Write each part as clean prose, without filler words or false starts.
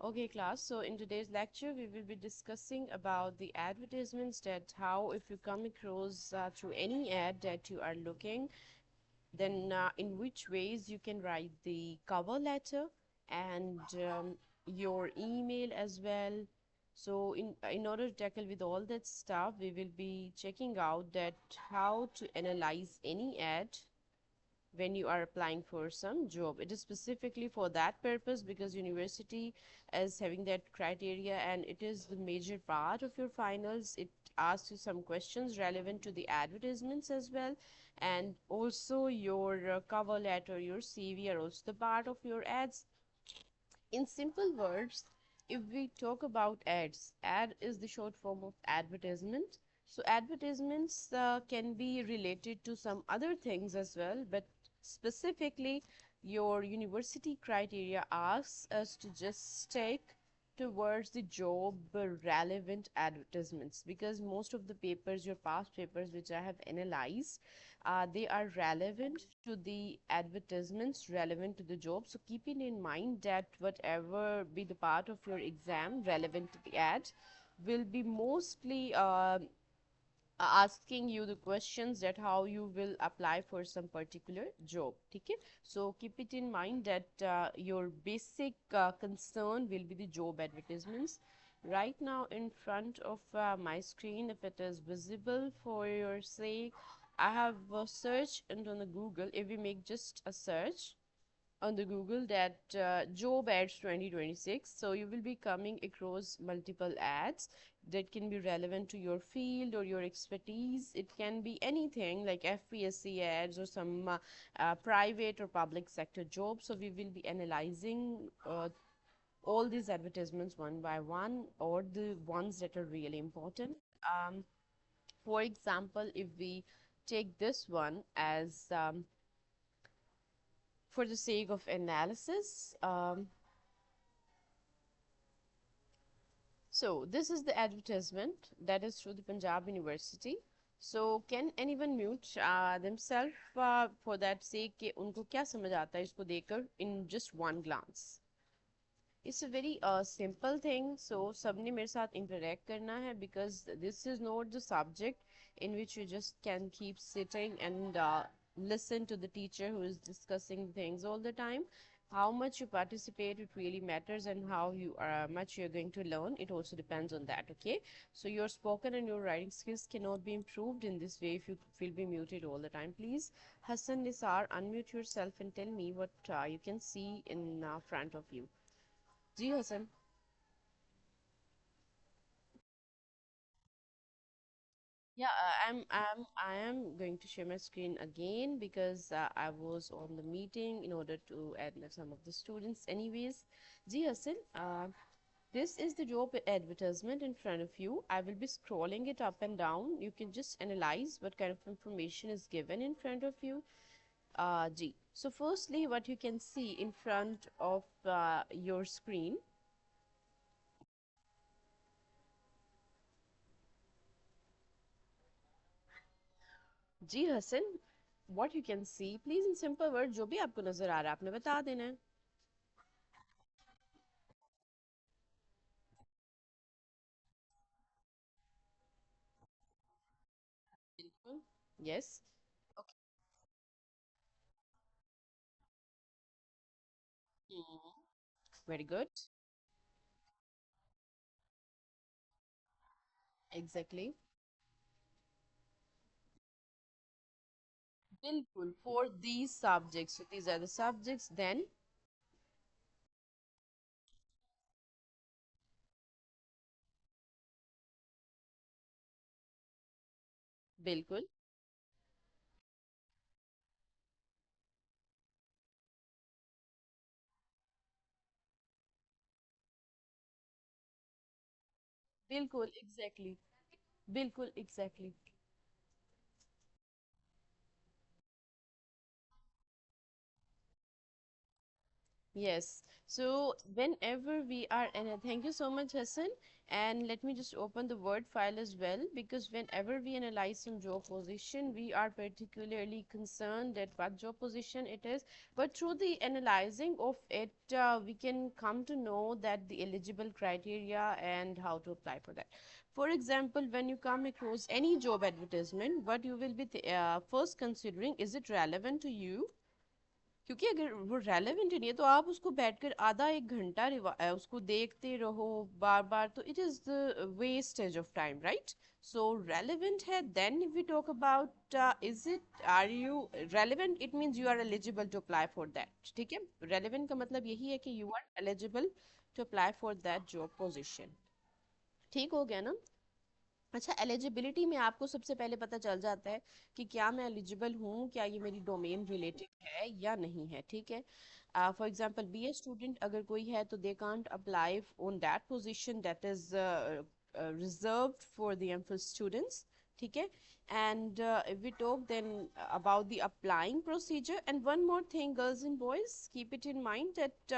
Okay, class. So in today's lecture, we will be discussing about the advertisements that how if you come across through any ad that you are looking, then in which ways you can write the cover letter and your email as well. So in order to tackle with all that stuff, we will be checking out that how to analyze any ad when you are applying for some job. It is specifically for that purpose because university is having that criteria and it is the major part of your finals. It asks you some questions relevant to the advertisements as well, and also your cover letter, your CV are also the part of your ads. In simple words, if we talk about ads, ad is the short form of advertisement. So advertisements can be related to some other things as well, but specifically your university criteria asks us to just stick towards the job relevant advertisements, because most of the papers, your past papers which I have analyzed, they are relevant to the advertisements, relevant to the job. So keeping in mind that whatever be the part of your exam relevant to the ad will be mostly asking you the questions that how you will apply for some particular job. Okay, so keep it in mind that your basic concern will be the job advertisements. Right now in front of my screen, if it is visible for your sake, I have searched and on the Google. If we make just a search on the Google that job ads 2026, so you will be coming across multiple ads that can be relevant to your field or your expertise. It can be anything like FPSC ads or some private or public sector jobs. So we will be analyzing all these advertisements one by one, or the ones that are really important. For example, if we take this one as for the sake of analysis, so this is the advertisement that is through the Punjab University. So can anyone mute themselves for that sake कि उनको क्या समझ आता है इसको देखकर in just one glance. It's a very simple thing. So सबने मेरे साथ interact करना है because this is not the subject in which you just can keep sitting and listen to the teacher who is discussing things all the time. How much you participate, it really matters, and how you are much you're going to learn, it also depends on that. Okay, so your spoken and your writing skills cannot be improved in this way if you will be muted all the time. Please, Hassan Nisar, unmute yourself and tell me what you can see in front of you. Ji Hasan. Yeah, I am going to share my screen again because I was on the meeting in order to add some of the students. Anyways, Ji Hassan, this is the job advertisement in front of you. I will be scrolling it up and down. You can just analyze what kind of information is given in front of you. Ji. So firstly, what you can see in front of your screen. Ji Hasan, what you can see, please in simple word जो भी आपको नजर आ रहा है आपने बता देना है. बिल्कुल. Yes. Okay. Hmm. Very good. Exactly. बिल्कुल. For these subjects, so these are the subjects. Then बिल्कुल. बिल्कुल. Exactly. बिल्कुल. Exactly. Yes. So whenever we are, and thank you so much, Hassan. And let me just open the word file as well, because whenever we analyze some job position, we are particularly concerned at what job position it is. But through the analyzing of it, we can come to know that the eligible criteria and how to apply for that. For example, when you come across any job advertisement, what you will be first considering, is it relevant to you? क्योंकि अगर वो relevant नहीं है तो आप उसको बैठकर आधा एक घंटा उसको देखते रहो बार बार, तो it is the wastage of time, right? So relevant है, then if we talk about is it, are you relevant, it means you are eligible to apply for that, ठीक है? रेलेवेंट का मतलब यही है कि you are eligible to apply for that job position. ठीक हो गया ना? अच्छा, एलिजिबिलिटी में आपको सबसे पहले पता चल जाता है कि क्या मैं एलिजिबल हूँ, क्या ये मेरी डोमेन रिलेटेड है या नहीं है, ठीक है? For example, B A student अगर कोई है तो they can't apply on that position that is reserved for the MPhil students, ठीक है? And if we talk then about the applying procedure, and one more thing, girls and boys, keep it in mind that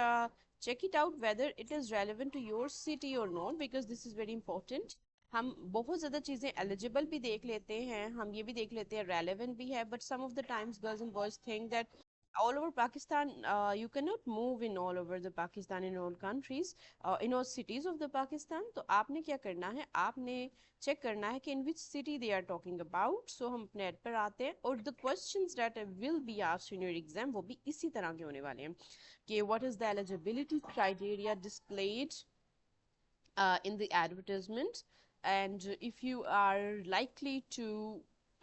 check it out whether it is relevant to your city or not, because this is very important. हम बहुत ज़्यादा चीज़ें eligible भी देख लेते हैं, हम ये भी देख लेते हैं रेलेवेंट भी है, but some of the times girls and boys think that all over Pakistan, you cannot move in all over the Pakistan, in all countries, in all cities of the Pakistan. तो आपने क्या करना है, आपने check करना है कि in which city they are talking about. So हम अपने ऐड पर आते हैं, और the questions that will be asked in your exam वो भी इसी तरह के होने वाले हैं कि what is the eligibility criteria displayed in the advertisement, and if you are likely to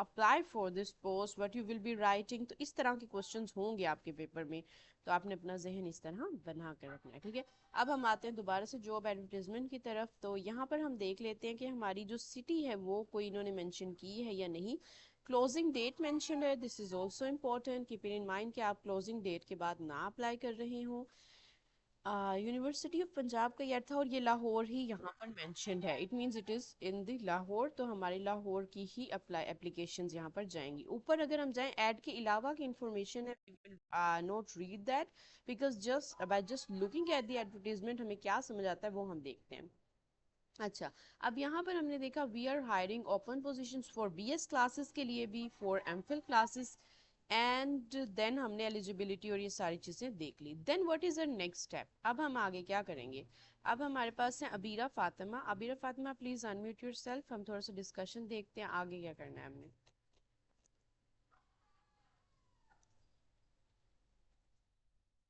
apply for this post, what you will be writing. तो इस तरह के क्वेश्चंस होंगे आपके पेपर में, तो आपने अपना जहन इस तरह बना कर रखना है, ठीक है? अब हम आते हैं दोबारा से जॉब एडवर्टीजमेंट की तरफ। तो यहाँ पर हम देख लेते हैं कि हमारी जो सिटी है वो कोई इन्होंने मेंशन की है या नहीं। क्लोजिंग डेट मेंशन है, this is also important, keep in mind कि आप क्लोजिंग डेट के बाद ना अप्लाई कर रहे हो। यूनिवर्सिटी ऑफ पंजाब का ईयर था, और ये लाहौर ही यहाँ पर मेंशनड है, it means it is in the Lahore, तो हमारी लाहौर की ही अप्लाई एप्लीकेशंस यहाँ पर जाएंगी। ऊपर अगर हम जाएं, ऐड के अलावा की इंफॉर्मेशन है, we will not read that, because just by just looking at the advertisement हमें क्या समझ आता है वो हम देखते हैं। अच्छा, अब यहाँ पर हमने देखा we are hiring open positions for BS classes के लिए भी, for MPhil classes, and then हमने एलिजिबिलिटी और ये सारी चीज़ें देख ली। Then what is uh next step? अब हम आगे क्या करेंगे? अब हमारे पास है Abira Fatima. Abira Fatima, please unmute yourself, हम थोड़ा सा डिस्कशन देखते हैं आगे क्या करना है हमने।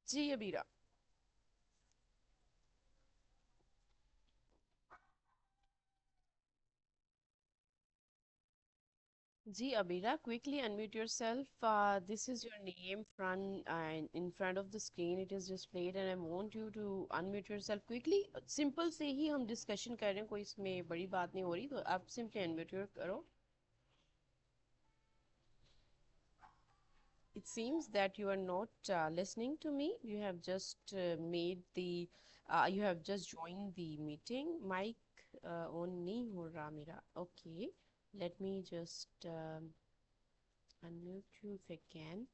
जी Abira. Ji Abira, quickly unmute yourself. This is your name front in front of the screen. It is displayed, and I want you to unmute yourself quickly. Simple से ही हम discussion कर रहे हैं, कोई इसमें बड़ी बात नहीं हो रही, तो आप simply unmute your करो. It seems that you are not listening to me. You have just you have just joined the meeting. Mic on नहीं हो रहा मेरा. Okay, let me just unmute you if I can.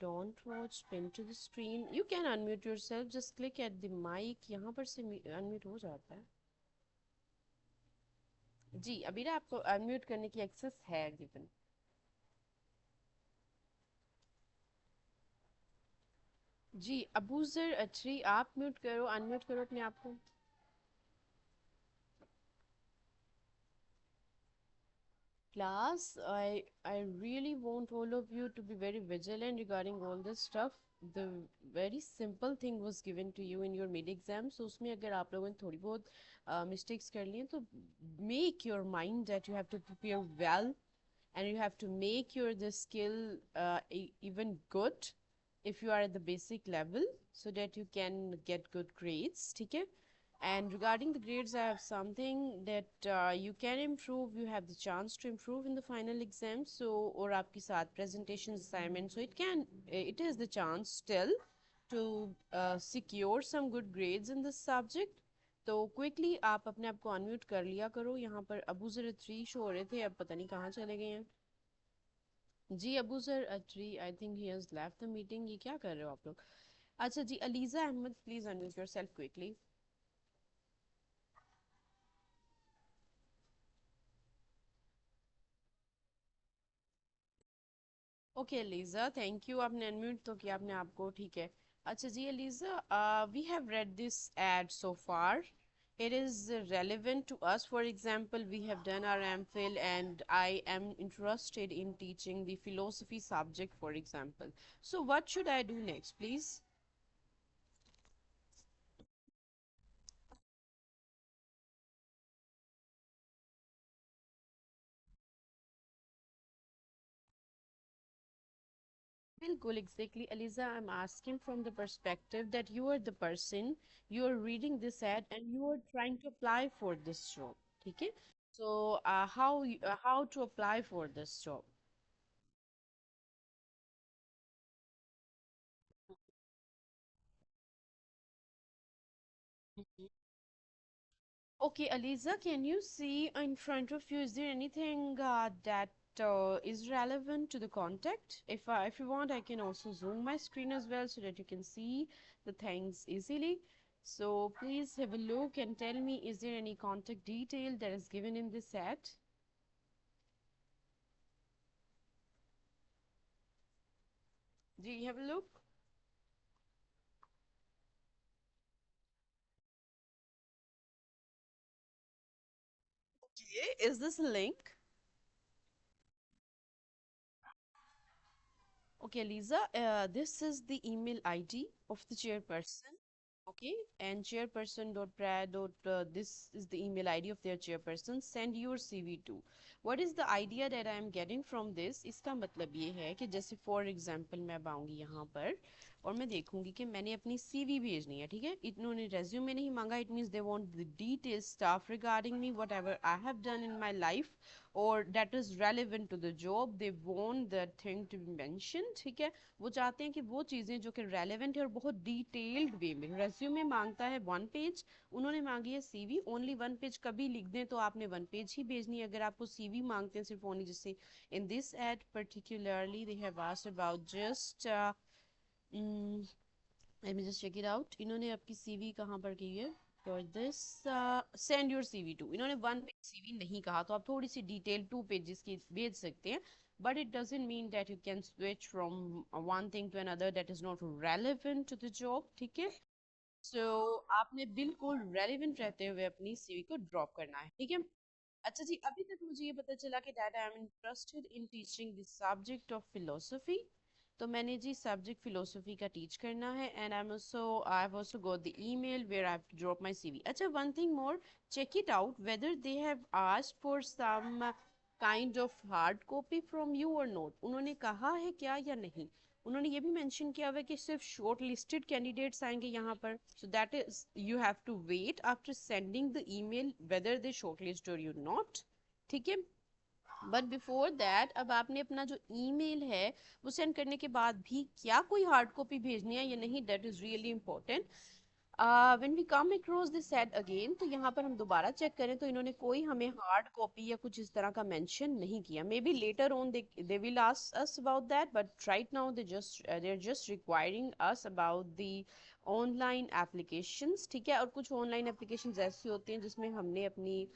Don't watch pin to the screen. You can unmute yourself. Just click at the mic. यहाँ पर से unmute हो जाता है. जी अबीरा, आपको unmute करने की एक्सेस है गिवन। जी अबूजर अचरी, आप म्यूट करो, अनम्यूट करो अपने आप को। Class, I really want all of you to be very vigilant regarding all this stuff. The very simple thing was given to you in your mid exam, so उसमें अगर आप लोगों ने थोड़ी बहुत mistakes कर ली हैं तो make your mind that you have to prepare well, and you have to make your the skill even good if you are at the basic level, so that you can get good grades, ठीक है? And regarding the grades, I have something that you can improve. You have the chance to improve in the final exam. So, और आपके साथ presentation assignment. So it is the chance still to secure some good grades in this subject. तो quickly आप अपने आप को unmute कर लिया करो। यहाँ पर अबू जर थ्री शो हो रहे थे, अब पता नहीं कहाँ चले गए हैं। जी Abu Zar three, I think he has left the meeting. ये क्या कर रहे हो आप लोग? अच्छा जी, Aliza Ahmed, please unmute yourself quickly. Okay Aliza, thank you. आपने अनम्यूट तो किया आपने आपको, ठीक है. अच्छा जी Aliza, we have read this ad so far. It is relevant to us. For example, we have done our MPhil and I am interested in teaching the philosophy subject, for example. So what should I do next, please? Bilkul, exactly. Aliza, I'm asking from the perspective that you are the person, you are reading this ad and you are trying to apply for this job. Okay? So, how to apply for this job? Mhm. Okay, Aliza, can you see in front of you, is there anything that is relevant to the contact? If you want, I can also zoom my screen as well so that you can see the things easily. So please have a look and tell me, is there any contact detail that is given in this set? Do you have a look? Okay, is this a link? Okay, Lisa, this is the email ID of the chairperson. Okay, and chairperson dot prad dot this is the email ID of their chairperson. Send your CV to. What is the idea that I am getting from this? इसका मतलब ये है कि जैसे for example मैं अब आऊंगी यहाँ पर और मैं देखूंगी कि मैंने अपनी CV भेजनी है, ठीक है. इन्होंने resume नहीं मांगा. It means they want the detailed stuff regarding me, whatever I have done in my life or that is relevant to the job. They want that thing to be mentioned, ठीक है. वो चाहते हैं कि वो चीज़ें जो कि रेलेवेंट है और बहुत डिटेल्ड वे में. रेज्यूमे मांगता है 1 पेज, उन्होंने मांगी है सीवी ओनली 1 पेज. कभी लिख दें तो आपने 1 पेज ही भेजनी है. अगर आपको सीवी मांगते हैं सिर्फ ओनली, जैसे in this ad particularly they have asked about just let me just check it out. इन्होंने आपकी सीवी कहाँ पर की है? For this send your CV to. इन्होंने 1 पेज सीवी नहीं कहा, तो आप थोड़ी सी डिटेल 2 पेजेस की भेज सकते हैं. But it doesn't mean that you can switch from one thing to another that is not relevant to the job, ठीक है. सो आपने बिल्कुल रेलेवेंट रहते हुए अपनी सीवी को ड्रॉप करना है, ठीक है. अच्छा जी, अभी तक मुझे ये पता चला कि that I am interested in teaching the subject of philosophy. तो मैंने जी सब्जेक्ट फिलोसफी का टीच करना है and I have also got the email where I have to drop my CV. अच्छा, one thing more, check it out whether they have asked for some kind of hard copy from you और not. उन्होंने कहा है क्या या नहीं? उन्होंने ये भी मेंशन किया हुआ है कि सिर्फ शॉर्ट लिस्टेड कैंडिडेट्स आएंगे यहाँ पर. So that is you have to wait after sending the email whether they shortlist और यू नॉट, ठीक है. बट बिफोर दैट, अब आपने अपना जो ईमेल है वो सेंड करने के बाद भी क्या कोई हार्ड कॉपी भेजनी है या नहीं, that is really important. When we come across this set again, तो यहाँ पर हम दोबारा चेक करें तो इन्होंने कोई हमें हार्ड कॉपी या कुछ इस तरह का मेंशन नहीं किया. Maybe later on they will ask us about that, but right now they are just requiring us about the online applications, ठीक है. और कुछ ऑनलाइन एप्लीकेशंस ऐसी होती हैं जिसमें हमने अपनी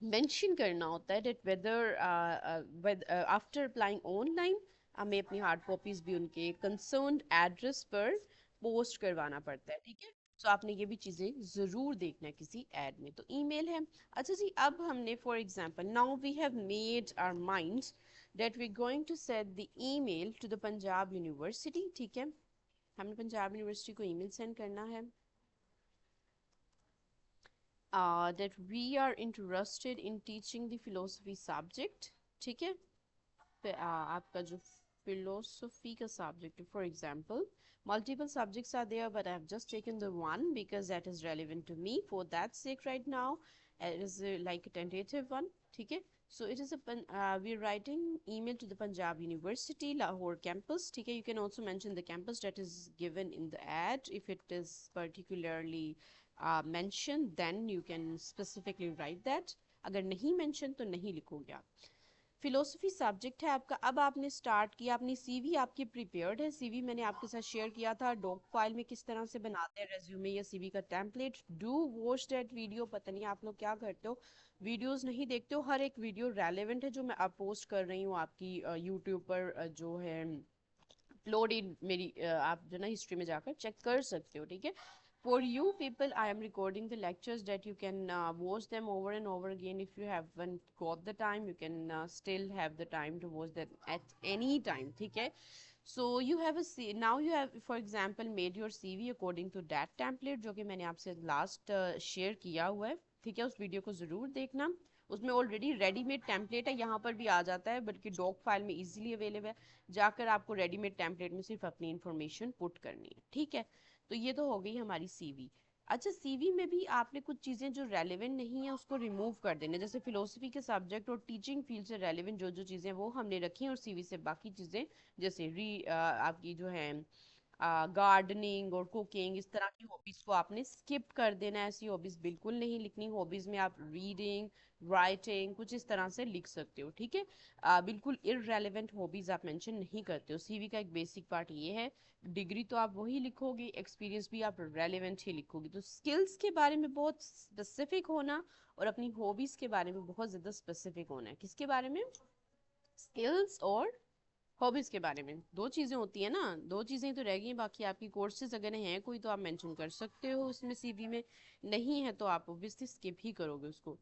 मेंशन करना होता है that whether after applying online हमें अपनी हार्ड कॉपीज भी उनके कंसर्न्ड एड्रेस पर पोस्ट करवाना पड़ता है, ठीक है. तो आपने ये भी चीज़ें ज़रूर देखना है किसी एड में. तो ईमेल है. अच्छा जी, अब हमने for example now we have made our minds that we're going to send the email to the Punjab university, ठीक है. हमने पंजाब यूनिवर्सिटी को ईमेल सेंड करना है that we are interested in teaching the philosophy subject, ठीक है. आपका जो philosophy का subject है, for example multiple subjects are there but I have just taken the one because that is relevant to me. For that sake right now it is like a tentative one, ठीक है. So it is we're writing email to the Punjab University Lahore campus, ठीक है. You can also mention the campus that is given in the ad. If it is particularly mentioned then you can specifically write that. अगर नहीं mention तो नहीं लिखोगे आप. Philosophy subject है आपका। अब आपने स्टार्ट किया, अपनी सीवी आपकी प्रिपेयर्ड है। सीवी मैंने आपके साथ शेयर किया था डॉक फाइल में किस तरह से बनाते हैं रेज्यूमे या सीवी का template. Do watch that video. पता नहीं आप लोग क्या करते हो, वीडियोस नहीं देखते हो। हर एक वीडियो रेलेवेंट है जो मैं अब पोस्ट कर रही हूँ आपकी यूट्यूब पर जो है अपलोडेड मेरी आप जो ना हिस्ट्री में जाकर चेक कर सकते हो, ठीक है। For you people, I am recording the lectures that you can watch them over and over again. If you haven't got the time, you can still have the time to watch them at any time, ठीक है। So you have a now you have for example made your CV according to that template जो कि मैंने आपसे last share किया हुआ है, ठीक है। उस वीडियो को ज़रूर देखना, उसमें ऑलरेडी रेडीमेड टेम्पलेट है, यहाँ पर भी आ जाता है बल्कि डॉक फाइल में इजीली अवेलेबल है। जाकर आपको रेडीमेड टेम्पलेट में सिर्फ अपनी इंफॉर्मेशन पुट करनी है, ठीक है। तो ये तो हो गई हमारी सीवी। अच्छा, सीवी में भी आपने कुछ चीज़ें जो रेलेवेंट नहीं है उसको रिमूव कर देने, जैसे फिलोसफी के सब्जेक्ट और टीचिंग फील्ड से रेलेवेंट जो जो चीज़ें वो हमने रखी हैं, और सीवी से बाकी चीज़ें जैसे आपकी जो है गार्डनिंग और कुकिंग, इस तरह की हॉबीज को आपने स्किप कर देना है। ऐसी हॉबीज बिल्कुल नहीं लिखनी। हॉबीज में आप रीडिंग, राइटिंग कुछ इस तरह से लिख सकते हो, ठीक है। बिल्कुल इररेलेवेंट हॉबीज आप मेंशन नहीं करते हो। सीवी का एक बेसिक पार्ट ये है। डिग्री तो आप वही लिखोगे, एक्सपीरियंस भी आप रेलेवेंट ही लिखोगे। तो स्किल्स के बारे में बहुत स्पेसिफिक होना और अपनी हॉबीज के बारे में बहुत ज़्यादा स्पेसिफिक होना है। किसके बारे में? स्किल्स और हॉबीज के बारे में। दो चीजें होती है ना, दो चीजें तो रह गई, बाकी आपकी कोर्सेज अगर हैं कोई तो आप मेंशन कर सकते हो उसमें सीवी में, नहीं है तो आप ऑब्वियसली स्किप ही करोगे उसको।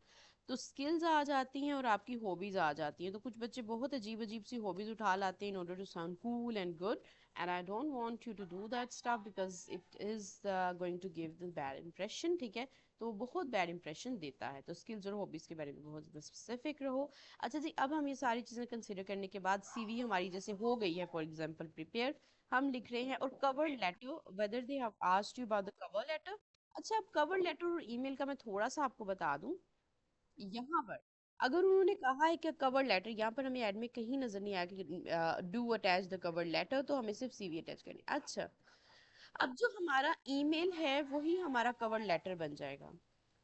तो स्किल्स आ जाती हैं और आपकी हॉबीज आ जाती हैं। तो कुछ बच्चे बहुत अजीब अजीब सी हॉबीज उठा लाते हैं in order to sound cool and good, and I don't want you to do that stuff because it is going to give the bad impression, ठीक है। तो वो बहुत बैड इंप्रेशन देता है। तो स्किल्स और हॉबीज के बारे में बहुत ज़्यादा स्पेसिफिक रहो। अच्छा जी, अब हम ये सारी चीज़ें कंसिडर करने के बाद सीवी हमारी जैसे हो गई है फॉर एग्जांपल प्रिपेयर, हम लिख रहे हैं। और cover letter, whether they have asked you about the cover letter. अच्छा, अब कवर लेटर और ईमेल का मैं थोड़ा सा आपको बता दूं। यहाँ पर अगर उन्होंने कहा है कि कवर लेटर, यहाँ पर हमें ऐड में कहीं नजर नहीं आया कि do attach the cover letter, तो हमें सिर्फ सीवी अटैच करनी। अच्छा, अब जो हमारा ईमेल है वही हमारा कवर लेटर बन जाएगा,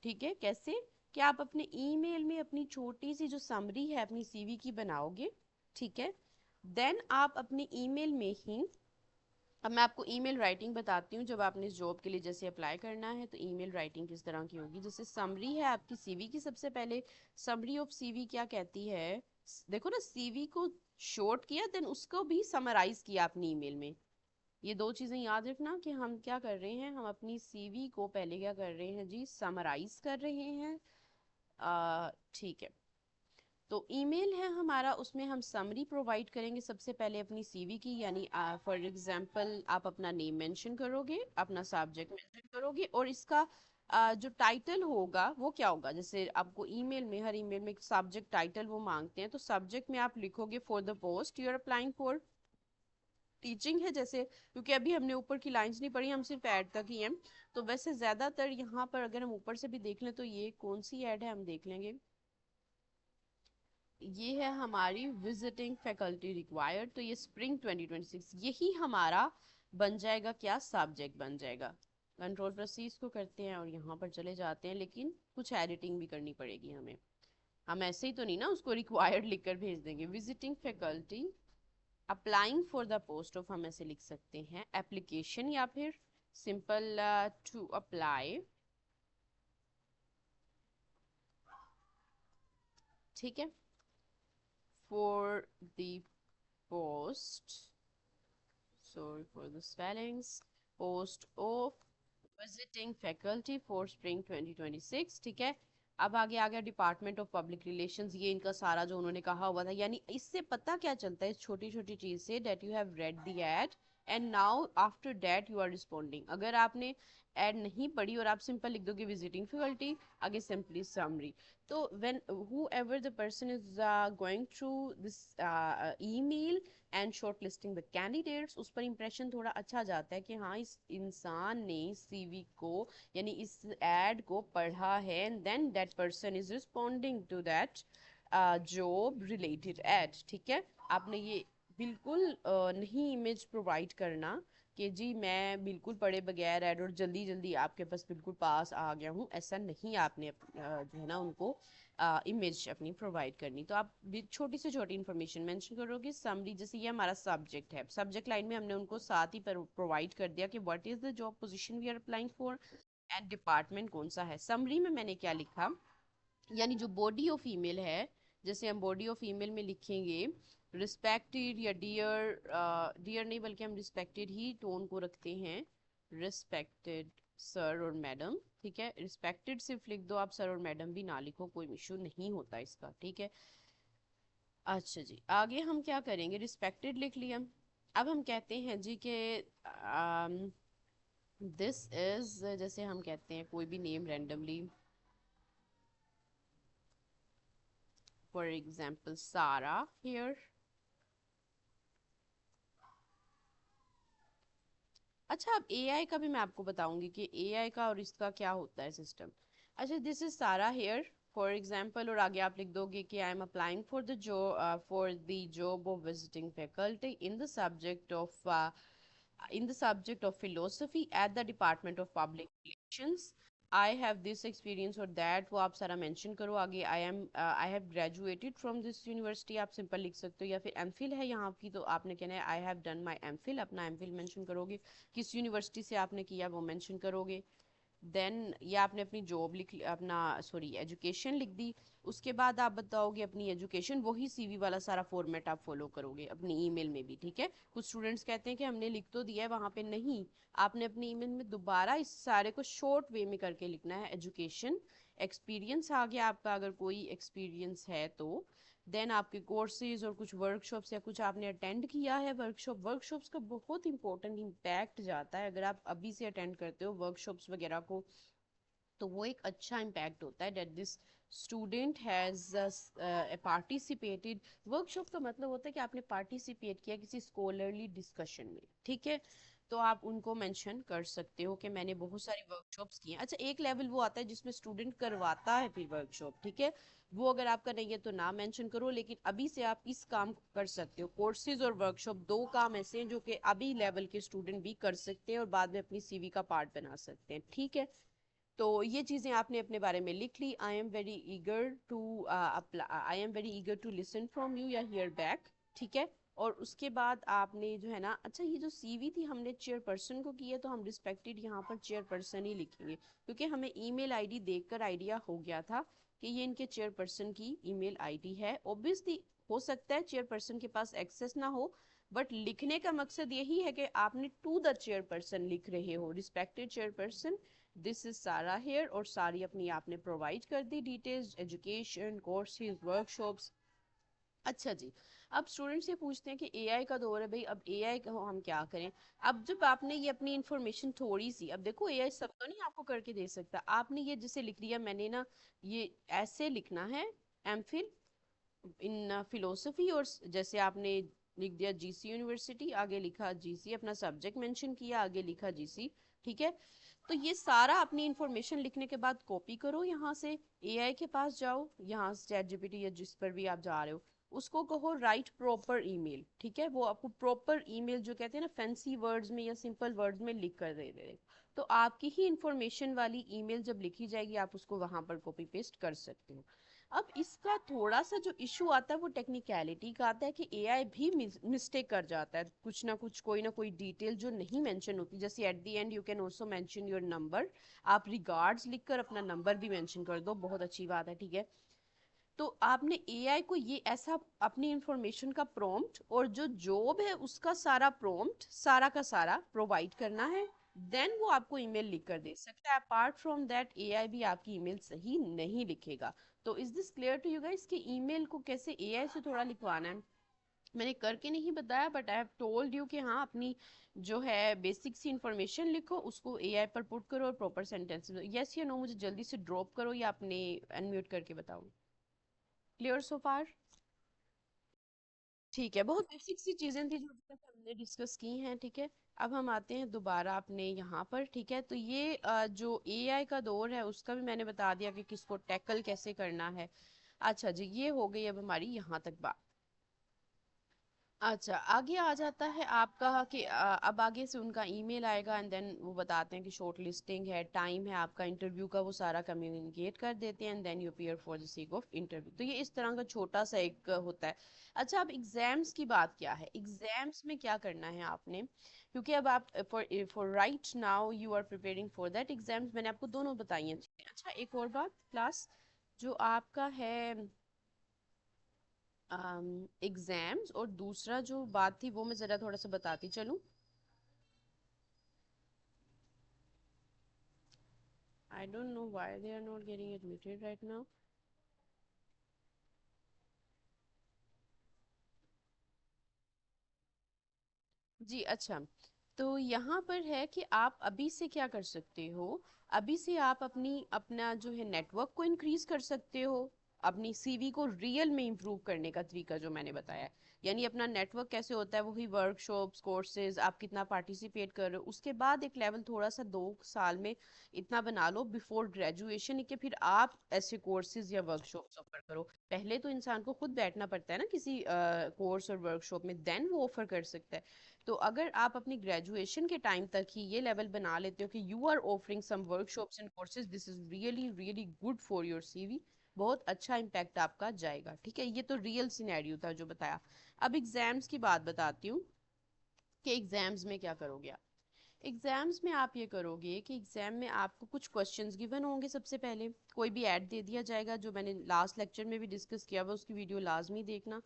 ठीक है। कैसे? कि आप अपने ईमेल में अपनी छोटी सी जो समरी है अपनी सीवी की बनाओगे, ठीक है। देन आप अपने ईमेल में ही, अब मैं आपको ईमेल राइटिंग बताती हूँ जब आपने इस जॉब के लिए जैसे अप्लाई करना है तो ईमेल राइटिंग किस तरह की होगी। जैसे समरी है आपकी सीवी की, सबसे पहले समरी ऑफ सीवी क्या कहती है, देखो ना, सीवी को शॉर्ट किया देन उसको भी समराइज किया अपनी ईमेल में। ये दो चीजें याद रखना कि हम क्या कर रहे हैं, हम अपनी सीवी को पहले क्या कर रहे हैं जी, समराइज कर रहे हैं। ठीक है। तो ईमेल है हमारा, उसमें हम समरी प्रोवाइड करेंगे सबसे पहले अपनी सीवी की, यानी फॉर एग्जांपल आप अपना नेम मेंशन करोगे, अपना सब्जेक्ट मेंशन करोगे, और इसका जो टाइटल होगा वो क्या होगा। जैसे आपको ईमेल में, हर ईमेल में सब्जेक्ट टाइटल वो मांगते हैं, तो सब्जेक्ट में आप लिखोगे for the post you are applying for, teaching है जैसे, क्योंकि अभी हमने ऊपर की लाइंस नहीं पढ़ी, हम सिर्फ ऐड तक ही हैं। तो वैसे ज्यादातर यहाँ पर अगर हम ऊपर से भी देख लें तो ये कौन सी ऐड है हम देख लेंगे। ये है हमारी विजिटिंग फैकल्टी रिक्वायर्ड, तो ये स्प्रिंग 2026 यही हमारा बन जाएगा, क्या सब्जेक्ट बन जाएगा। कंट्रोल प्लस सी इसको करते हैं और यहाँ पर चले जाते हैं, लेकिन कुछ एडिटिंग भी करनी पड़ेगी हमें। हम ऐसे ही तो नहीं ना उसको रिक्वायर्ड लिखकर भेज देंगे। Visiting faculty applying for the post of, हम ऐसे लिख सकते हैं एप्लीकेशन, या फिर सिंपल टू अप्लाई, ठीक है, for the post, sorry for the spellings, post of visiting faculty for spring 2026, ठीक है। अब आगे आ गया डिपार्टमेंट ऑफ पब्लिक रिलेशंस, ये इनका सारा जो उन्होंने कहा हुआ था। यानी इससे पता क्या चलता है, इस छोटी छोटी चीज से, that you have read the ad and now after that you are responding. अगर आपने एड नहीं पढ़ी और आप सिंपल लिख दोगे विजिटिंग फैकल्टी, आगे सिंपली समरी, तो when whoever the person is going through this email and short listing the candidates, उस पर इंप्रेशन थोड़ा अच्छा जाता है कि हाँ इस इंसान ने सीवी को यानी इस एड को पढ़ा है, and then that person is responding to that job related ad, ठीक है। आपने ये बिल्कुल नहीं इमेज प्रोवाइड करना कि जी मैं बिल्कुल पढ़े बगैर ऐड और जल्दी जल्दी आपके पास बिल्कुल पास आ गया हूँ, ऐसा नहीं आपने जो है ना उनको इमेज अपनी प्रोवाइड करनी। तो आप छोटी से छोटी इन्फॉर्मेशन मेंशन करोगे। समरी, जैसे ये हमारा सब्जेक्ट है, सब्जेक्ट लाइन में हमने उनको साथ ही प्रोवाइड कर दिया कि what is the job position we are applying for and department कौन सा है। समरी में मैंने क्या लिखा, यानी जो बॉडी ऑफ ईमेल है, जैसे हम बॉडी ऑफ ईमेल में लिखेंगे रिस्पेक्टेड या डियर, डियर नहीं बल्कि हम रिस्पेक्टेड ही टोन को रखते हैं, रिस्पेक्टेड सर और मैडम, ठीक है। रिस्पेक्टेड सिर्फ लिख दो आप, सर और मैडम भी ना लिखो, कोई इशू नहीं होता इसका, ठीक है। अच्छा जी, आगे हम क्या करेंगे, रिस्पेक्टेड लिख लिया। अब हम कहते हैं जी कि दिस इज, जैसे हम कहते हैं कोई भी नेम रैंडमली, फॉर एग्जाम्पल सारा हियर। अच्छा, अब एआई का भी मैं आपको बताऊंगी कि एआई का और इसका क्या होता है सिस्टम। अच्छा, दिस इज सारा हेयर फॉर एग्जाम्पल, और आगे आप लिख दोगे कि I am applying for the job of visiting faculty in the subject of philosophy at the Department of Public Relations. I have this experience or that, वो आप सारा मेंशन करो। आगे I have graduated from this university आप simple लिख सकते हो, या फिर एमफिल है यहाँ की तो आपने कहना है I have done my MPhil, अपना एमफिल मेंशन करोगे, किस यूनिवर्सिटी से आपने किया वो मेंशन करोगे। देन ये आपने अपनी जॉब लिख अपना सॉरी एजुकेशन लिख दी। उसके बाद आप बताओगे अपनी एजुकेशन, वही सीवी वाला सारा फॉर्मेट आप फॉलो करोगे अपनी ईमेल में भी, ठीक है। कुछ स्टूडेंट्स कहते हैं कि हमने लिख तो दिया है वहां पे, नहीं, आपने अपनी ईमेल में दोबारा इस सारे को शॉर्ट वे में करके लिखना है। एजुकेशन, एक्सपीरियंस आ गया आपका, अगर कोई एक्सपीरियंस है तो, देन आपके कोर्सेज और कुछ वर्कशॉप्स या कुछ आपने अटेंड किया है वर्कशॉप्स का बहुत इंपॉर्टेंट इम्पैक्ट जाता है। अगर आप अभी से अटेंड करते हो वर्कशॉप्स वगैरह को, तो वो एक अच्छा इम्पैक्ट होता है that this student has participated. Workshop का मतलब होता है कि आपने पार्टिसिपेट किया किसी स्कॉलरली डिस्कशन में, ठीक है। तो आप उनको मेंशन कर सकते हो कि मैंने बहुत सारी वर्कशॉप्स की हैं। अच्छा, एक लेवल वो आता है जिसमें स्टूडेंट करवाता है फिर वर्कशॉप, ठीक है, वो अगर आपका नहीं है तो ना मेंशन करो, लेकिन अभी से आप इस काम को कर सकते हो। कोर्सेज और वर्कशॉप दो काम ऐसे हैं जो कि अभी लेवल के स्टूडेंट भी कर सकते हैं और बाद में अपनी सीवी का पार्ट बना सकते हैं, ठीक है। तो ये चीजें आपने अपने बारे में लिख ली। I am very eager to listen from you या हियर बैक, ठीक है। और उसके बाद आपने जो है ना, अच्छा ये जो सीवी थी हमने चेयरपर्सन को की है, तो हम रिस्पेक्टेड यहाँ पर चेयरपर्सन ही लिखेंगे, क्योंकि हमें ईमेल आईडी देखकर आइडिया हो गया था कि ये इनके चेयरपर्सन की ईमेल आईडी है। ऑब्वियसली हो सकता है चेयरपर्सन के पास एक्सेस ना हो, बट लिखने का मकसद यही है कि आपने टू द चेयरपर्सन लिख रहे हो, रिस्पेक्टेड चेयरपर्सन, दिस इज सारा हेयर, और सारी अपनी आपने प्रोवाइड कर the details, education, courses, workshops. अच्छा जी, अब स्टूडेंट्स ये पूछते हैं कि एआई का दौर है भाई, अब एआई का हम क्या करें। अब जब आपने ये अपनी इंफॉर्मेशन थोड़ी सी, अब देखो एआई सब तो नहीं आपको करके दे सकता, आपने ये जैसे लिख लिया मैंने ना, ये ऐसे लिखना है, एमफिल इन फिलोसफी, और जैसे आपने लिख दिया जीसी यूनिवर्सिटी, आगे लिखा जीसी, अपना सब्जेक्ट मेंशन किया, आगे लिखा जीसी, ठीक है। तो ये सारा अपनी इंफॉर्मेशन लिखने के बाद कॉपी करो, यहाँ से एआई के पास जाओ, यहाँ से चैट जीपीटी या जिस पर भी आप जा रहे हो, उसको कहो राइट प्रॉपर ईमेल, ठीक है। वो आपको प्रॉपर ईमेल जो कहते हैं ना फैंसी वर्ड्स में या सिंपल वर्ड्स में लिख कर दे दे, तो आपकी ही इंफॉर्मेशन वाली ईमेल जब लिखी जाएगी आप उसको वहां पर कॉपी पेस्ट कर सकते हो। अब इसका थोड़ा सा जो इशू आता है वो टेक्निकलिटी का आता है कि एआई भी मिस्टेक कर जाता है, कुछ ना कुछ कोई ना कोई डिटेल जो नहीं मेंशन होती, जैसे at the end you can also mention your number, आप रिगार्ड्स लिखकर अपना नंबर भी मेंशन कर दो, बहुत अच्छी बात है, ठीक है। तो आपने एआई को ये ऐसा अपनी इंफॉर्मेशन का प्रॉम्प्ट और जो जॉब है उसका सारा प्रॉम्प्ट सारा का सारा प्रोवाइड करना है, देन वो आपको ईमेल लिख कर दे सकता है। अपार्ट फ्रॉम दैट एआई भी आपकी ईमेल सही नहीं लिखेगा। तो is this clear to you guys कि ईमेल को कैसे एआई से थोड़ा लिखवाना है। मैंने करके नहीं बताया, but I have told you कि हाँ अपनी जो है बेसिक सी इंफॉर्मेशन लिखो, उसको एआई पर पुट करो और प्रॉपर सेंटेंस। यस या नो मुझे जल्दी से ड्रॉप करो या अपने अनम्यूट करके बताओ। क्लियर सो फार? ठीक है, बहुत बेसिक सी चीजें थी जो अभी तक हमने डिस्कस की हैं, ठीक है। अब हम आते हैं दोबारा अपने यहाँ पर, ठीक है। तो ये जो एआई का दौर है उसका भी मैंने बता दिया कि किसको टैकल कैसे करना है। अच्छा जी, ये हो गई अब हमारी यहाँ तक बात। अच्छा, आगे आ जाता है आपका कि अब आगे से उनका ईमेल आएगा एंड देन वो बताते हैं कि शॉर्ट लिस्टिंग है, टाइम है आपका इंटरव्यू का, वो सारा कम्युनिकेट कर देते हैं and then you appear for the sake of interview. तो ये इस तरह का छोटा सा एक होता है। अच्छा, अब एग्जाम्स की बात क्या है, एग्जाम्स में क्या करना है आपने, क्योंकि अब आप for for right now you are preparing for that exams, मैंने आपको दोनों बताई हैं। अच्छा, एक और बात क्लास, जो आपका है एग्जाम्स, और दूसरा जो बात थी वो मैं ज़रा थोड़ा सा बताती चलूँ। I don't know why they are not getting admitted right now. जी अच्छा, तो यहाँ पर है कि आप अभी से क्या कर सकते हो, अभी से आप अपना जो है नेटवर्क को इंक्रीज कर सकते हो, अपनी सीवी को रियल में इम्प्रूव करने का तरीका जो मैंने बताया है। यानी अपना नेटवर्क कैसे होता है, वही वर्कशॉप्स कोर्सेज आप कितना पार्टिसिपेट कर रहे हो, उसके बाद एक लेवल थोड़ा सा 2 साल में इतना बना लो बिफोर ग्रेजुएशन के, फिर आप ऐसे कोर्सेज या वर्कशॉप्स ऑफर करो। पहले तो इंसान को खुद बैठना पड़ता है ना किसी कोर्स और वर्कशॉप में, देन वो ऑफर कर सकता है। तो अगर आप अपनी ग्रेजुएशन के टाइम तक ही ये लेवल बना लेते हो कि you are offering some workshops and courses, this is really really good for your CV, बहुत अच्छा इम्पैक्ट आपका जाएगा। ठीक है, ये तो रियल सिनेरियो था जो बताया। अब एग्जाम्स की बात बताती हूँ कि एग्जाम्स में क्या करोगे आप। एग्जाम्स में आप ये करोगे कि एग्जाम में आपको कुछ क्वेश्चंस गिवन होंगे। सबसे पहले कोई भी ऐड दे दिया जाएगा, जो मैंने लास्ट लेक्चर में भी डिस्कस किया हुआ, उसकी वीडियो लाजमी देखना।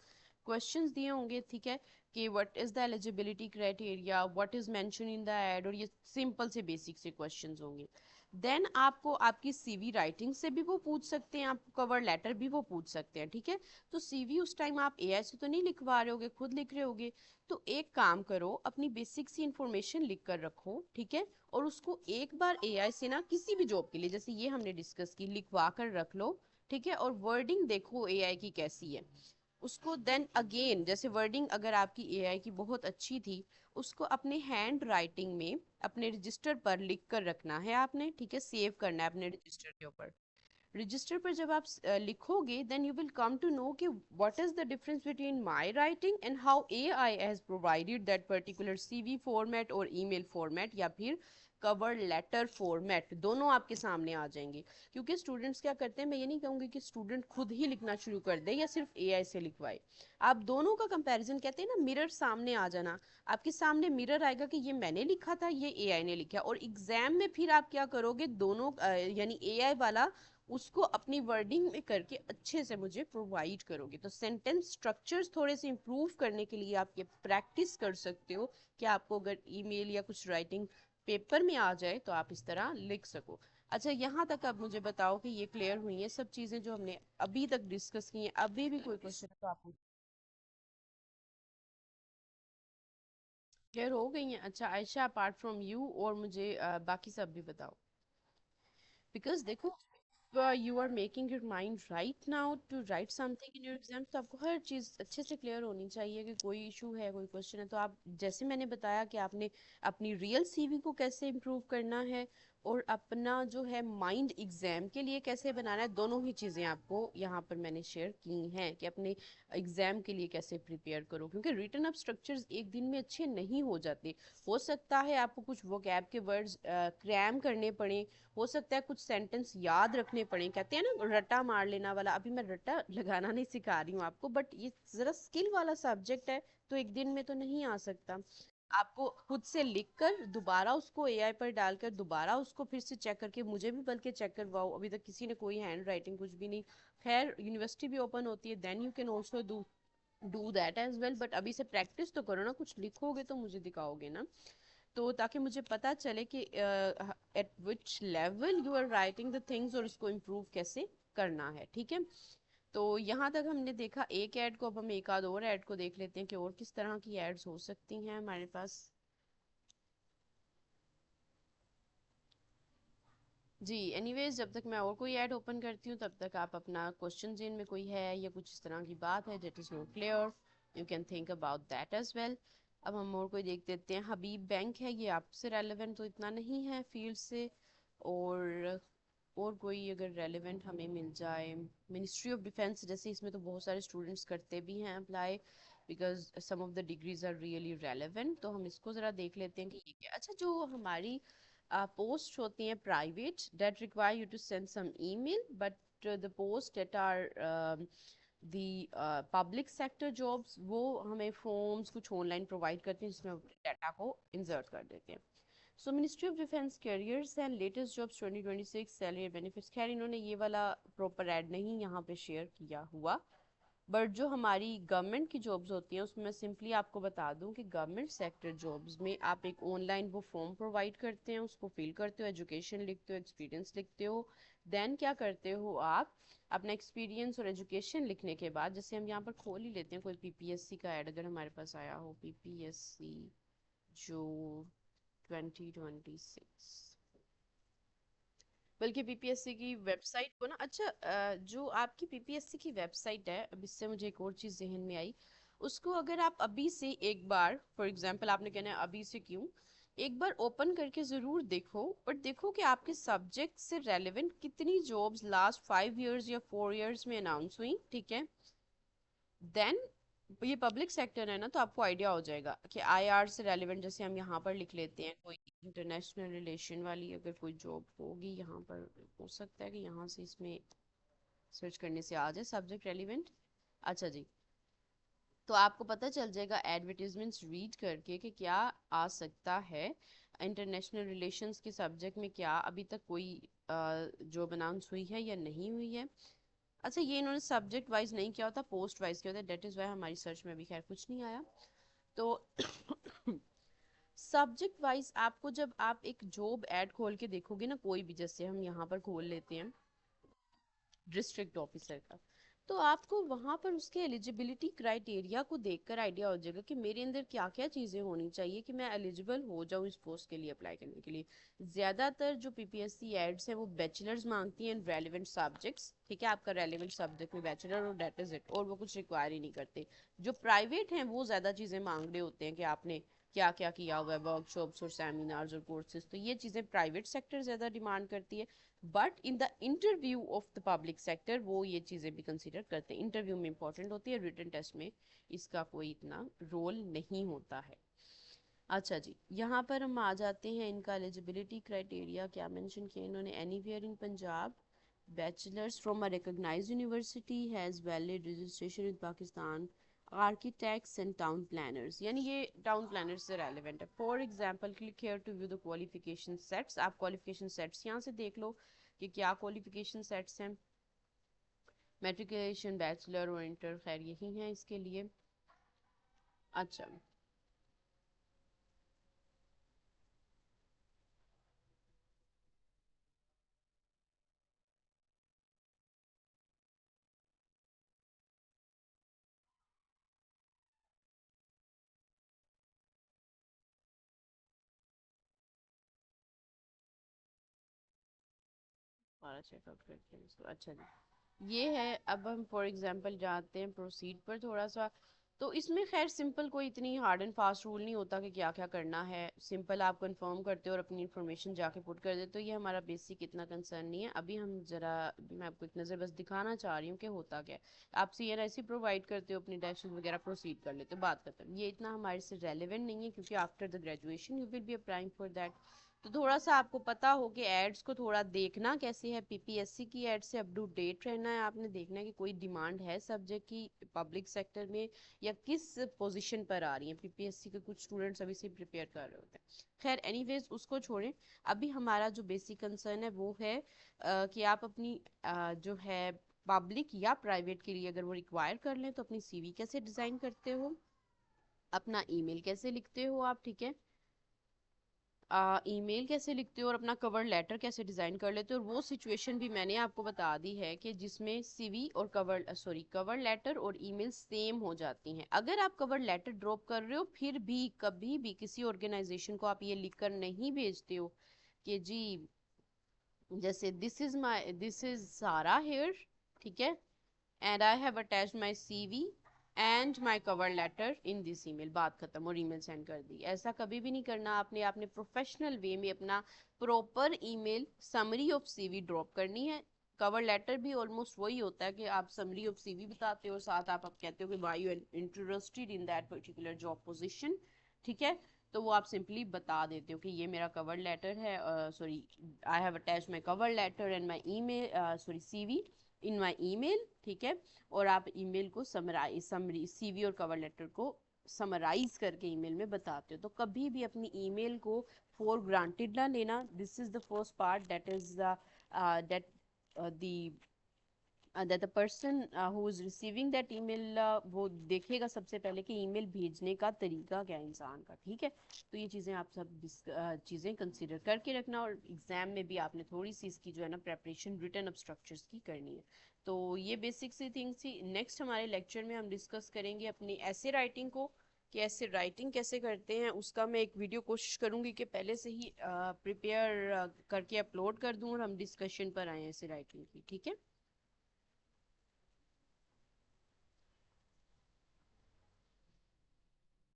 क्वेश्चंस दिए होंगे, ठीक है, कि what is the eligibility criteria, what is mention in the add, और ये सिंपल से बेसिक से क्वेश्चंस होंगे। देन आपको आपकी सीवी राइटिंग से भी वो पूछ सकते हैं, आपको कवर लेटर भी वो पूछ सकते हैं। ठीक है, तो सीवी उस टाइम आप एआई से तो नहीं लिखवा रहे होगे, खुद लिख रहे होगे। तो एक काम करो, अपनी बेसिक सी इंफॉर्मेशन लिख कर रखो, ठीक है, और उसको एक बार एआई से ना किसी भी जॉब के लिए, जैसे ये हमने डिस्कस की, लिखवा कर रख लो। ठीक है, और वर्डिंग देखो एआई की कैसी है, उसको देन अगेन, जैसे वर्डिंग अगर आपकी एआई की बहुत अच्छी थी, उसको अपने हैंड राइटिंग में अपने रजिस्टर पर लिख कर रखना है आपने। ठीक है, सेव करना है अपने रजिस्टर के ऊपर। रजिस्टर पर जब आप लिखोगे, then you will come to know कि what is the difference between my writing and how AI has provided that particular CV format और ईमेल फॉर्मेट या फिर कवर लेटर फॉर्मेट, दोनों आपके सामने आ जाएंगे। क्योंकि स्टूडेंट्स क्या करते हैं, मैं ये नहीं कहूंगी कि स्टूडेंट खुद ही लिखना शुरू कर दे या सिर्फ एआई से लिखवाए। आप दोनों का कंपैरिजन, कहते हैं ना मिरर सामने आ जाना, आपके सामने मिरर आएगा कि ये मैंने लिखा था, ये एआई ने लिखा। और एग्जाम में फिर आप क्या करोगे, दोनों यानी एआई वाला उसको अपनी वर्डिंग में करके अच्छे से मुझे प्रोवाइड करोगे। तो सेंटेंस स्ट्रक्चर्स थोड़े से इंप्रूव करने के लिए आप ये प्रैक्टिस कर सकते हो कि आपको अगर ईमेल या कुछ राइटिंग पेपर में आ जाए तो आप इस तरह लिख सको। अच्छा, यहाँ तक अब मुझे बताओ कि ये क्लियर हुई है सब चीजें जो हमने अभी तक डिस्कस की हैं। अभी भी कोई क्वेश्चन है तो आप क्लियर हो गई हैं। अच्छा आयशा, अपार्ट फ्रॉम यू और मुझे बाकी सब भी बताओ, बिकॉज देखो you are making your mind right now to write something in your exams, तो आपको हर चीज़ अच्छे से क्लियर होनी चाहिए कि कोई इशू है, कोई क्वेश्चन है तो आप, जैसे मैंने बताया कि आपने अपनी रियल सीवी को कैसे इम्प्रूव करना है और अपना जो है माइंड एग्जाम के लिए कैसे बनाना है, दोनों ही चीज़ें आपको यहाँ पर मैंने शेयर की हैं कि अपने एग्जाम के लिए कैसे प्रिपेयर करो। क्योंकि रिटन अप स्ट्रक्चर्स एक दिन में अच्छे नहीं हो जाते, हो सकता है आपको कुछ वोकैब के वर्ड्स क्रैम करने पड़े, हो सकता है कुछ सेंटेंस याद रखने पड़े, कहते हैं ना रट्टा मार लेना वाला। अभी मैं रट्टा लगाना नहीं सिखा रही हूँ आपको, बट ये जरा स्किल वाला सब्जेक्ट है, तो एक दिन में तो नहीं आ सकता। आपको खुद से लिखकर दोबारा उसको एआई पर डालकर दोबारा उसको फिर से चेक करके, मुझे भी बल्कि चेक करवाओ, अभी तक किसी ने कोई हैंड राइटिंग कुछ भी नहीं, खैर यूनिवर्सिटी भी ओपन होती है, then you can also do that as well, but अभी से प्रैक्टिस तो करो ना, कुछ लिखोगे तो मुझे दिखाओगे ना, तो ताकि मुझे पता चले कि at which level you are writing the things और इसको इम्प्रूव कैसे करना है। ठीक है, तो यहाँ तक हमने देखा एक ऐड को, अब हम एक आध और ऐड को देख लेते हैं कि और किस तरह की एड्स हो सकती हैं हमारे पास। जी एनीवेज, जब तक मैं और कोई ऐड ओपन करती हूँ तब तक आप अपना क्वेश्चन जिन में कोई है या कुछ इस तरह की बात है that is not clear, you can think about that as well. अब हम और कोई देख देते हैं। हबीब बैंक है, ये आपसे रेलेवेंट तो इतना नहीं है फील्ड से, और कोई अगर रेलेवेंट हमें मिल जाए, मिनिस्ट्री ऑफ डिफेंस, जैसे इसमें तो बहुत सारे स्टूडेंट्स करते भी हैं apply, because some of the degrees are really relevant. तो हम इसको ज़रा देख लेते हैं कि ये क्या। अच्छा, जो हमारी पोस्ट होती हैं private, that require you to send some email, but the post that are the public sector jobs, वो हमें फॉर्म्स कुछ ऑनलाइन प्रोवाइड करते हैं जिसमें डाटा को इंसर्ट कर देते हैं। सो ministry of defence carriers and latest jobs 2026 salary benefits, खैर इन्होंने ये वाला प्रॉपर ऐड नहीं यहाँ पे शेयर किया हुआ, बट जो हमारी गवर्नमेंट की जॉब्स होती हैं उसमें मैं सिंपली आपको बता दूं कि गवर्नमेंट सेक्टर जॉब्स में आप एक ऑनलाइन वो फॉर्म प्रोवाइड करते हैं, उसको फिल करते हो, एजुकेशन लिखते हो, एक्सपीरियंस लिखते हो, देन क्या करते हो आप अपना एक्सपीरियंस और एजुकेशन लिखने के बाद, जैसे हम यहाँ पर खोल ही लेते हैं कोई पीपीएससी का ऐड अगर हमारे पास आया हो, पीपीएससी जो 2026, बल्कि पीपीएससी की वेबसाइट को ना, अच्छा जो आपकी पीपीएससी की वेबसाइट है, अब इससे मुझे एक और चीज़ जहन में आई, उसको अगर आप अभी से एक बार, फॉर एग्जांपल आपने कहना है अभी से क्यों, एक बार ओपन करके ज़रूर देखो, बट देखो कि आपके सब्जेक्ट से रेलेवेंट कितनी जॉब्स लास्ट 5 इयर्स या 4 इयर्स में अनाउंस हुई, ठीक है। देन ये पब्लिक सेक्टर है ना, तो आपको आइडिया हो जाएगा कि आईआर से रेलिवेंट, जैसे हम यहाँ पर लिख लेते हैं कोई इंटरनेशनल रिलेशन वाली अगर कोई जॉब होगी यहाँ पर, हो सकता है कि यहाँ से इसमें सर्च करने से आ जाए सब्जेक्ट रेलिवेंट। अच्छा जी, तो आपको पता चल जाएगा एडवर्टीजमेंट्स रीड करके कि क्या आ सकता है इंटरनेशनल रिलेशंस के सब्जेक्ट में, क्या अभी तक कोई जॉब अनाउंस हुई है या नहीं हुई है। अच्छा, ये इन्होंने सब्जेक्ट वाइज नहीं किया होता, पोस्ट वाइज किया होता, डेट इज वाई हमारी सर्च में भी खैर कुछ नहीं आया। तो सब्जेक्ट वाइज आपको जब आप एक जॉब ऐड खोल के देखोगे ना, कोई भी, जैसे हम यहाँ पर खोल लेते हैं डिस्ट्रिक्ट ऑफिसर का, तो आपको वहां पर उसके एलिजिबिलिटी क्राइटेरिया को देखकर आइडिया हो जाएगा कि मेरे अंदर क्या क्या चीजें होनी चाहिए कि मैं एलिजिबल हो जाऊं इस पोस्ट के लिए अप्लाई करने के लिए। ज्यादातर जो पीपीएससी एड्स हैं वो बैचलर्स मांगती हैं इन रेलिवेंट सब्जेक्ट्स, ठीक है, आपका रेलिवेंट सब्जेक्ट में बैचलर और दैट इज इट, और वो कुछ रिक्वायर ही नहीं करते। जो प्राइवेट हैं वो ज्यादा चीजें मांग रहे होते हैं कि आपने क्या क्या किया हुआ है, वर्कशॉप्स और सेमिनार्स और कोर्सेज, तो ये चीजें प्राइवेट सेक्टर ज्यादा डिमांड करती है। But in the interview of the public sector वो ये चीज़ें भी कंसिडर करते हैं, इंटरव्यू में इंपॉर्टेंट होती है, रिटन टेस्ट में इसका कोई इतना रोल नहीं होता है। अच्छा जी, यहाँ पर हम आ जाते हैं, इनका एलिजिबिलिटी क्राइटेरिया क्या मेंशन किया इन्होंने, anywhere in Punjab, bachelors from a recognised university has valid registration in Pakistan, architects and town planners, यानी ये टाउन प्लानर्स से रेलिवेंट है। For example click here to view the qualification sets, आप क्वालिफिकेशन सेट्स यहाँ से देख लो कि क्या क्वालिफिकेशन सेट्स हैं, मेट्रिकुलेशन, बैचलर और इंटर, खैर यही है इसके लिए। अच्छा, हमारा चेकआउट करते हैं इसको। अच्छा जी, ये है। अब हम फॉर एग्जांपल जाते हैं प्रोसीड पर थोड़ा सा, तो इसमें खैर सिंपल कोई इतनी हार्ड एंड फास्ट रूल नहीं होता कि क्या क्या करना है, सिंपल आप कंफर्म करते हो और अपनी इन्फॉर्मेशन जाके पुट कर देते हो, ये हमारा बेसिक इतना कंसर्न नहीं है। अभी हम जरा, मैं आपको एक नज़र बस दिखाना चाह रही हूँ कि होता क्या है। आप सीएनआईसी प्रोवाइड करते हो, अपनी डैशेस वगैरह प्रोसीड कर लेते हो, बात खत्म, ये इतना हमारे से रेलिवेंट नहीं है क्योंकि after the graduation you will be applying for that. तो थोड़ा सा आपको पता हो कि एड्स को थोड़ा देखना कैसे है, पीपीएससी की एड से अप टू डेट रहना है, आपने देखना है कि कोई डिमांड है सब्जेक्ट की पब्लिक सेक्टर में या किस पोजीशन पर आ रही है। पीपीएससी के कुछ स्टूडेंट्स अभी से प्रिपेयर कर रहे होते हैं, खैर एनीवेज उसको छोड़ें। अभी हमारा जो बेसिक कंसर्न है वो है कि आप अपनी जो है पब्लिक या प्राइवेट के लिए अगर वो रिक्वायर कर लें तो अपनी सीवी कैसे डिज़ाइन करते हो, अपना ईमेल कैसे लिखते हो आप, ठीक है, ईमेल कैसे लिखते हो और अपना कवर लेटर कैसे डिज़ाइन कर लेते हो। और वो सिचुएशन भी मैंने आपको बता दी है कि जिसमें सीवी और कवर लेटर और ईमेल सेम हो जाती हैं। अगर आप कवर लेटर ड्रॉप कर रहे हो फिर भी कभी भी किसी ऑर्गेनाइजेशन को आप ये लिखकर नहीं भेजते हो कि जी, जैसे दिस इज सारा हेयर, ठीक है, and I have attached my CV and my cover letter in this email, बात खत्म, और ईमेल सेंड कर दी। ऐसा कभी भी नहीं करना आपने, प्रोफेशनल वे में अपना proper email summary of CV drop करनी है, कवर लेटर भी ऑलमोस्ट वही होता है कि आप समरी ऑफ सीवी बताते हो, साथ आप कहते हो कि why you interested in that particular job position, ठीक है। तो वो आप सिंपली बता देते हो कि ये मेरा कवर लेटर है, sorry I have attach my cover letter and my email, sorry CV in my email, ठीक है। और आप ईमेल को समरी सीवी और कवर लेटर को समराइज करके ईमेल में बताते हो। तो कभी भी अपनी ईमेल को फॉर ग्रांटेड ना लेना। This is the first part, that is that the that the person who is receiving that email वो देखेगा सबसे पहले कि ईमेल भेजने का तरीका क्या है इंसान का, ठीक है। तो ये चीज़ें आप सब चीज़ें कंसीडर करके रखना, और एग्जाम में भी आपने थोड़ी सी इसकी जो है ना प्रेपरेशन रिटन ऑफ स्ट्रक्चर्स की करनी है। तो ये बेसिक सी थिंग्स थी। नेक्स्ट हमारे लेक्चर में हम डिस्कस करेंगे अपनी ऐसे राइटिंग को, कि ऐसे राइटिंग कैसे करते हैं। उसका मैं एक वीडियो कोशिश करूंगी कि पहले से ही प्रिपेयर करके अपलोड कर दूं, और हम डिस्कशन पर आए ऐसे राइटिंग की, ठीक है।